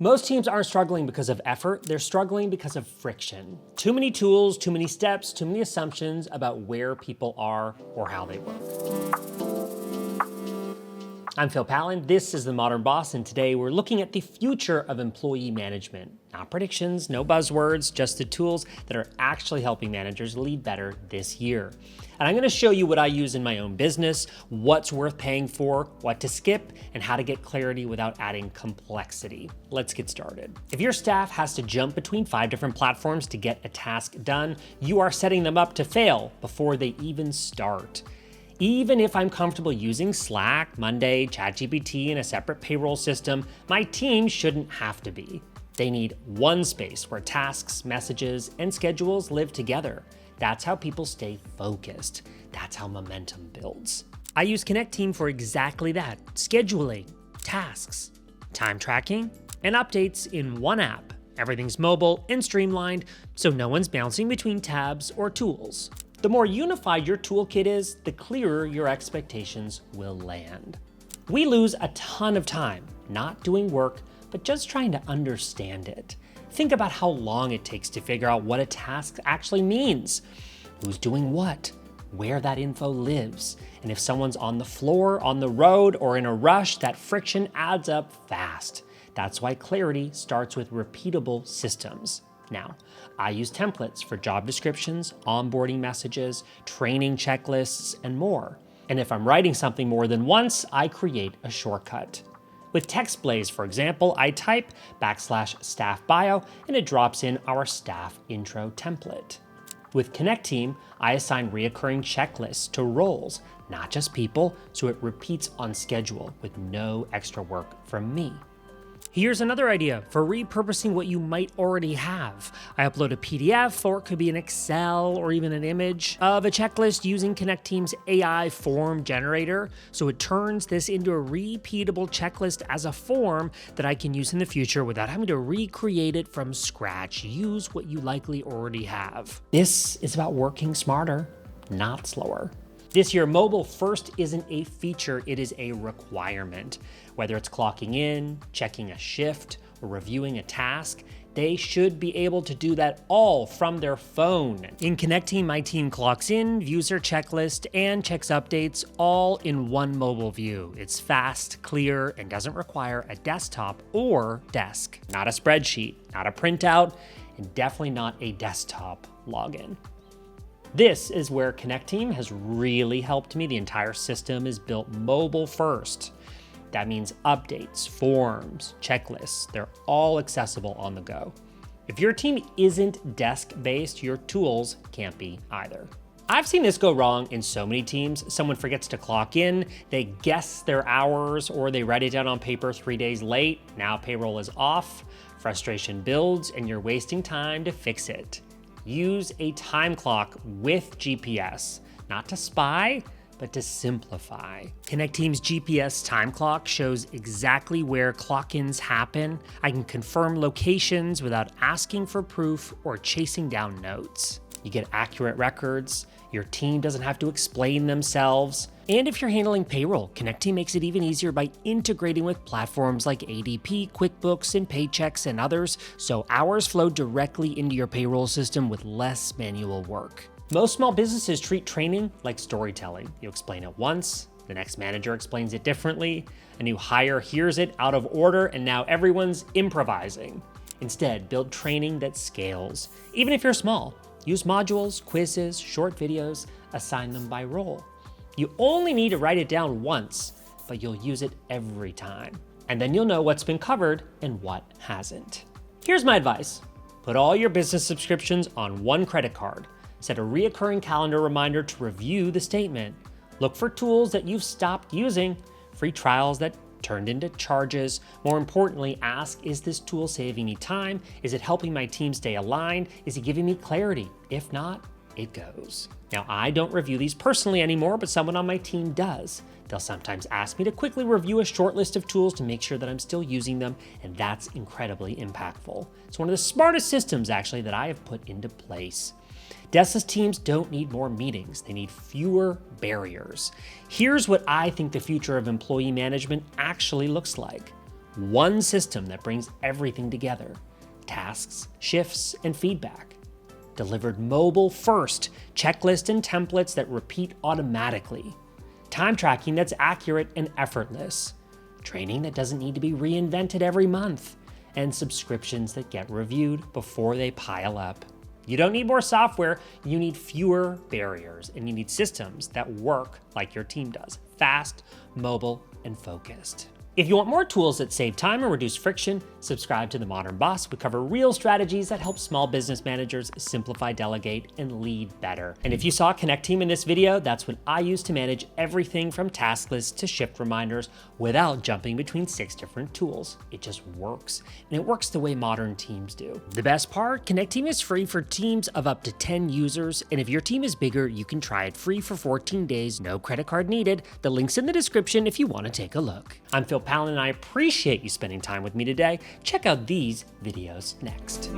Most teams aren't struggling because of effort, they're struggling because of friction. Too many tools, too many steps, too many assumptions about where people are or how they work. I'm Phil Pallen, this is The Modern Boss, and today we're looking at the future of employee management. Not predictions, no buzzwords, just the tools that are actually helping managers lead better this year. And I'm gonna show you what I use in my own business, what's worth paying for, what to skip, and how to get clarity without adding complexity. Let's get started. If your staff has to jump between 5 different platforms to get a task done, you are setting them up to fail before they even start. Even if I'm comfortable using Slack, Monday, ChatGPT, and a separate payroll system, my team shouldn't have to be. They need one space where tasks, messages, and schedules live together. That's how people stay focused. That's how momentum builds. I use Connecteam for exactly that: scheduling, tasks, time tracking, and updates in one app. Everything's mobile and streamlined, so no one's bouncing between tabs or tools. The more unified your toolkit is, the clearer your expectations will land. We lose a ton of time not doing work, but just trying to understand it. Think about how long it takes to figure out what a task actually means, who's doing what, where that info lives, and if someone's on the floor, on the road, or in a rush, that friction adds up fast. That's why clarity starts with repeatable systems. Now, I use templates for job descriptions, onboarding messages, training checklists, and more. And if I'm writing something more than once, I create a shortcut. With Text Blaze, for example, I type /staff bio and it drops in our staff intro template. With Connecteam, I assign reoccurring checklists to roles, not just people, so it repeats on schedule with no extra work from me. Here's another idea for repurposing what you might already have. I upload a PDF, or it could be an Excel or even an image of a checklist using Connecteam's AI form generator. So it turns this into a repeatable checklist as a form that I can use in the future without having to recreate it from scratch. Use what you likely already have. This is about working smarter, not slower. This year, mobile first isn't a feature, it is a requirement. Whether it's clocking in, checking a shift, or reviewing a task, they should be able to do that all from their phone. In Connecteam, my team clocks in, views their checklist, and checks updates all in one mobile view. It's fast, clear, and doesn't require a desktop or desk. Not a spreadsheet, not a printout, and definitely not a desktop login. This is where Connecteam has really helped me. The entire system is built mobile first. That means updates, forms, checklists, they're all accessible on the go. If your team isn't desk-based, your tools can't be either. I've seen this go wrong in so many teams. Someone forgets to clock in, they guess their hours, or they write it down on paper 3 days late. Now payroll is off, frustration builds, and you're wasting time to fix it. Use a time clock with GPS, not to spy, but to simplify. Connecteam's GPS time clock shows exactly where clock-ins happen. I can confirm locations without asking for proof or chasing down notes. You get accurate records, your team doesn't have to explain themselves. And if you're handling payroll, Connecteam makes it even easier by integrating with platforms like ADP, QuickBooks, and Paychex, and others, so hours flow directly into your payroll system with less manual work. Most small businesses treat training like storytelling. You explain it once, the next manager explains it differently, a new hire hears it out of order, and now everyone's improvising. Instead, build training that scales. Even if you're small, use modules, quizzes, short videos, assign them by role. You only need to write it down once, but you'll use it every time. And then you'll know what's been covered and what hasn't. Here's my advice. Put all your business subscriptions on one credit card. Set a reoccurring calendar reminder to review the statement. Look for tools that you've stopped using, free trials that turned into charges. More importantly, ask, is this tool saving me time? Is it helping my team stay aligned? Is it giving me clarity? If not, it goes. Now, I don't review these personally anymore, but someone on my team does. They'll sometimes ask me to quickly review a short list of tools to make sure that I'm still using them, and that's incredibly impactful. It's one of the smartest systems, actually, that I have put into place. Deskless teams don't need more meetings, they need fewer barriers. Here's what I think the future of employee management actually looks like. One system that brings everything together: tasks, shifts, and feedback. Delivered mobile first, checklists and templates that repeat automatically. Time tracking that's accurate and effortless. Training that doesn't need to be reinvented every month. And subscriptions that get reviewed before they pile up. You don't need more software, you need fewer barriers, and you need systems that work like your team does: fast, mobile, and focused. If you want more tools that save time and reduce friction, subscribe to The Modern Boss. We cover real strategies that help small business managers simplify, delegate, and lead better. And if you saw Connecteam in this video, that's what I use to manage everything from task lists to shift reminders without jumping between 6 different tools. It just works, and it works the way modern teams do. The best part, Connecteam is free for teams of up to 10 users, and if your team is bigger, you can try it free for 14 days, no credit card needed. The link's in the description if you want to take a look. I'm Phil Palin, and I appreciate you spending time with me today. Check out these videos next.